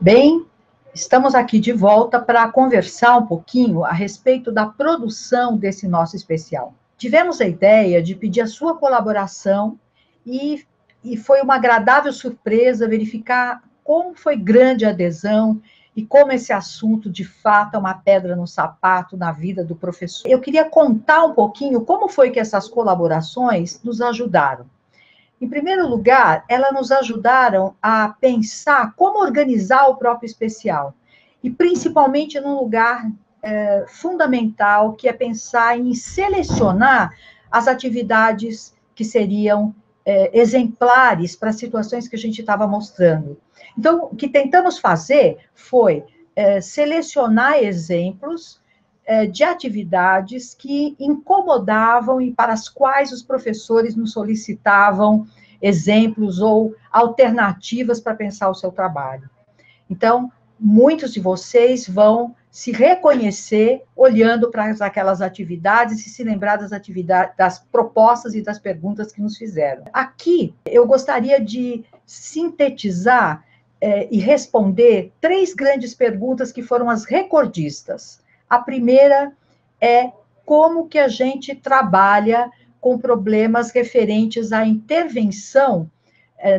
Bem, estamos aqui de volta para conversar um pouquinho a respeito da produção desse nosso especial. Tivemos a ideia de pedir a sua colaboração e foi uma agradável surpresa verificar como foi grande a adesão e como esse assunto, de fato, é uma pedra no sapato na vida do professor. Eu queria contar um pouquinho como foi que essas colaborações nos ajudaram. Em primeiro lugar, elas nos ajudaram a pensar como organizar o próprio especial, e principalmente num lugar fundamental, que é pensar em selecionar as atividades que seriam exemplares para as situações que a gente estava mostrando. Então, o que tentamos fazer foi selecionar exemplos de atividades que incomodavam e para as quais os professores nos solicitavam exemplos ou alternativas para pensar o seu trabalho. Então, muitos de vocês vão se reconhecer olhando para aquelas atividades e se lembrar das atividades, das propostas e das perguntas que nos fizeram. Aqui, eu gostaria de sintetizar e responder 3 grandes perguntas que foram as recordistas. A primeira é como que a gente trabalha com problemas referentes à intervenção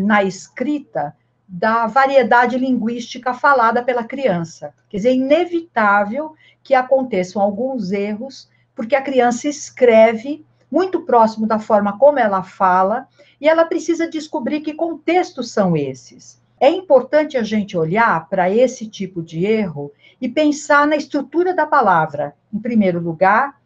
na escrita da variedade linguística falada pela criança. Quer dizer, é inevitável que aconteçam alguns erros, porque a criança escreve muito próximo da forma como ela fala, e ela precisa descobrir que contextos são esses. É importante a gente olhar para esse tipo de erro e pensar na estrutura da palavra. Em primeiro lugar,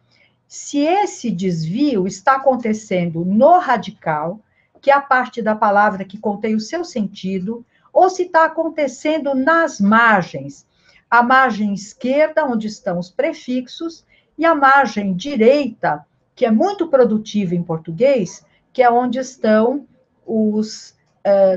se esse desvio está acontecendo no radical, que é a parte da palavra que contém o seu sentido, ou se está acontecendo nas margens. A margem esquerda, onde estão os prefixos, e a margem direita, que é muito produtiva em português, que é onde estão os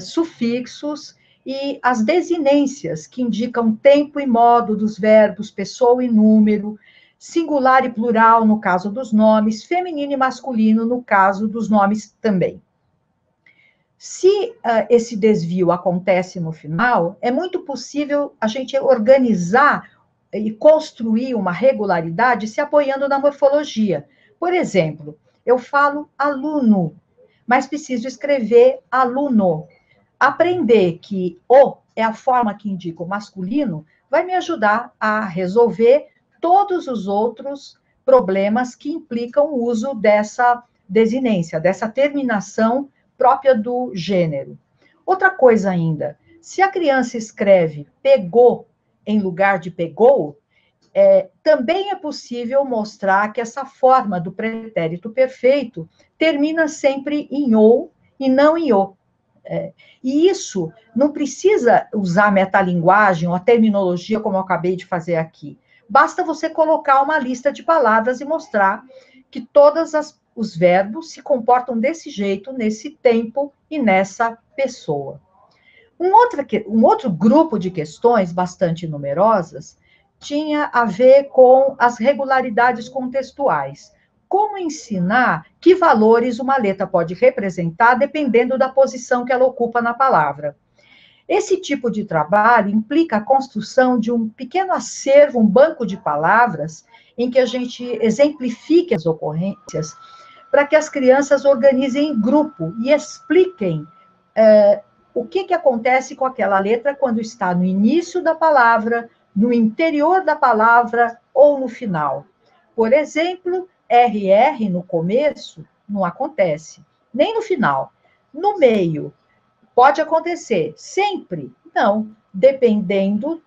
sufixos e as desinências, que indicam tempo e modo dos verbos, pessoa e número, singular e plural no caso dos nomes, feminino e masculino no caso dos nomes também. Se esse desvio acontece no final, é muito possível a gente organizar e construir uma regularidade se apoiando na morfologia. Por exemplo, eu falo aluno, mas preciso escrever aluno. Aprender que o é a forma que indica o masculino vai me ajudar a resolver todos os outros problemas que implicam o uso dessa desinência, dessa terminação própria do gênero. Outra coisa ainda, se a criança escreve pegou em lugar de pegou, também é possível mostrar que essa forma do pretérito perfeito termina sempre em ou e não em o. E isso não precisa usar metalinguagem ou a terminologia como eu acabei de fazer aqui. Basta você colocar uma lista de palavras e mostrar que todos os verbos se comportam desse jeito, nesse tempo e nessa pessoa. Um outro grupo de questões bastante numerosas tinha a ver com as regularidades contextuais. Como ensinar que valores uma letra pode representar dependendo da posição que ela ocupa na palavra. Esse tipo de trabalho implica a construção de um pequeno acervo, um banco de palavras, em que a gente exemplifique as ocorrências, para que as crianças organizem em grupo e expliquem o que acontece com aquela letra quando está no início da palavra, no interior da palavra ou no final. Por exemplo, RR no começo não acontece, nem no final. No meio, pode acontecer. Sempre? Não, dependendo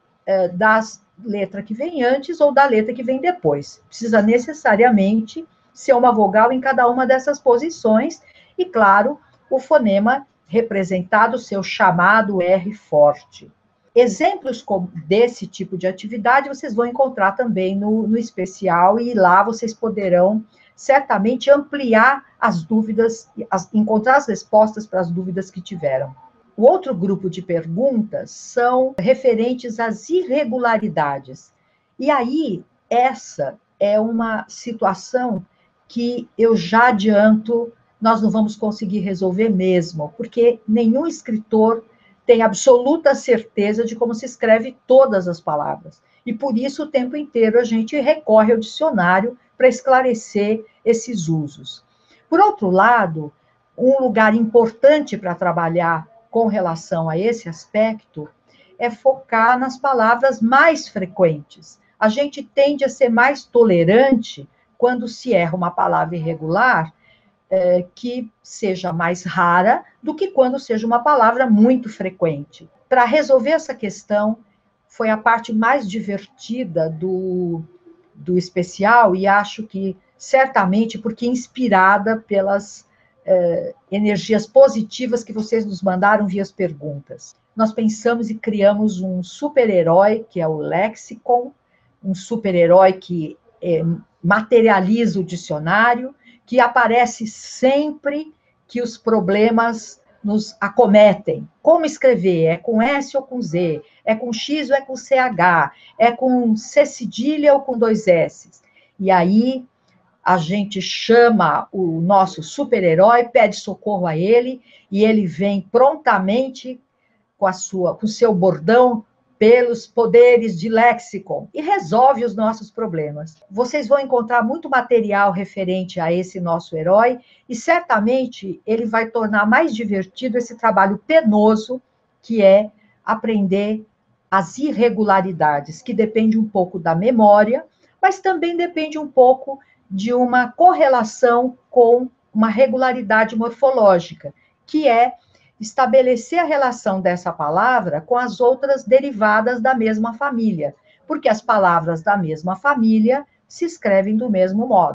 da letra que vem antes ou da letra que vem depois. Precisa necessariamente ser uma vogal em cada uma dessas posições e, claro, o fonema representado, seu chamado R forte. Exemplos desse tipo de atividade vocês vão encontrar também no especial, e lá vocês poderão certamente ampliar as dúvidas, encontrar as respostas para as dúvidas que tiveram. O outro grupo de perguntas são referentes às irregularidades. E aí, essa é uma situação que eu já adianto, nós não vamos conseguir resolver mesmo, porque nenhum escritor tem absoluta certeza de como se escreve todas as palavras. E por isso, o tempo inteiro, a gente recorre ao dicionário para esclarecer esses usos. Por outro lado, um lugar importante para trabalhar com relação a esse aspecto é focar nas palavras mais frequentes. A gente tende a ser mais tolerante quando se erra uma palavra irregular, que seja mais rara do que quando seja uma palavra muito frequente. Para resolver essa questão, foi a parte mais divertida do especial, e acho que certamente porque inspirada pelas energias positivas que vocês nos mandaram via as perguntas. Nós pensamos e criamos um super-herói, que é o Lexicon, um super-herói que materializa o dicionário, que aparece sempre que os problemas nos acometem. Como escrever? É com S ou com Z? É com X ou é com CH? É com C cedilha ou com 2 S? E aí a gente chama o nosso super-herói, pede socorro a ele, e ele vem prontamente com o seu bordão pelos poderes de Lexicon e resolve os nossos problemas. Vocês vão encontrar muito material referente a esse nosso herói e certamente ele vai tornar mais divertido esse trabalho penoso que é aprender as irregularidades, que depende um pouco da memória, mas também depende um pouco de uma correlação com uma regularidade morfológica, que é estabelecer a relação dessa palavra com as outras derivadas da mesma família, porque as palavras da mesma família se escrevem do mesmo modo.